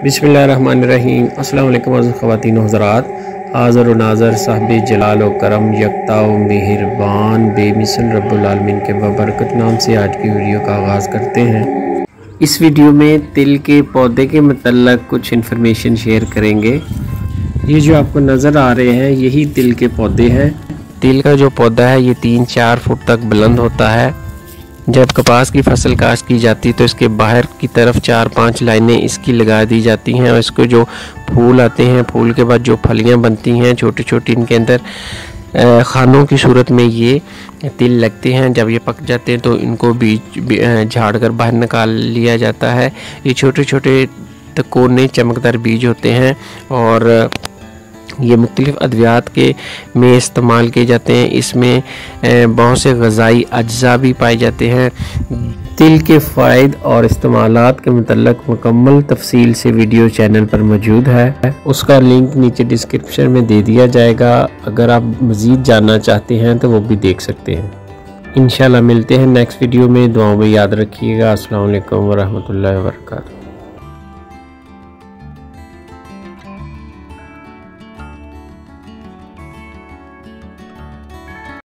बिस्मिल्लाहिर्रहमानिर्रहीम। अस्सलाम वालेकुम ख़वातीन व हज़रात। हाज़र व नाज़र साहिब जलाल व करम यकता व मेहरबान बेमिसल रब्बुल आलमीन के बबरकत नाम से आज की वीडियो का आगाज़ करते हैं। इस वीडियो में तिल के पौधे के मतलब कुछ इन्फॉर्मेशन शेयर करेंगे। ये जो आपको नज़र आ रहे हैं यही तिल के पौधे हैं। तिल का जो पौधा है ये 3-4 फुट तक बुलंद होता है। जब कपास की फसल काश्त की जाती है तो इसके बाहर की तरफ 4-5 लाइनें इसकी लगा दी जाती हैं और इसको जो फूल आते हैं, फूल के बाद जो फलियां बनती हैं छोटी छोटी, इनके अंदर खानों की सूरत में ये तिल लगते हैं। जब ये पक जाते हैं तो इनको बीज झाड़ कर बाहर निकाल लिया जाता है। ये छोटे छोटे कोने चमकदार बीज होते हैं और ये मुख्तलिफ़ अद्वियात के में इस्तेमाल किए जाते हैं। इसमें बहुत से ग़ज़ाई अज्जा भी पाए जाते हैं। तिल के फ़ायदे और इस्तेमालात के मतलब मुकम्मल तफसील से वीडियो चैनल पर मौजूद है। उसका लिंक नीचे डिस्क्रिप्शन में दे दिया जाएगा। अगर आप मज़ीद जानना चाहते हैं तो वो भी देख सकते हैं। इंशाल्लाह मिलते हैं नेक्स्ट वीडियो में। दुआओं में याद रखिएगा। अस्सलाम वालेकुम व रहमतुल्लाहि व बरकातहू।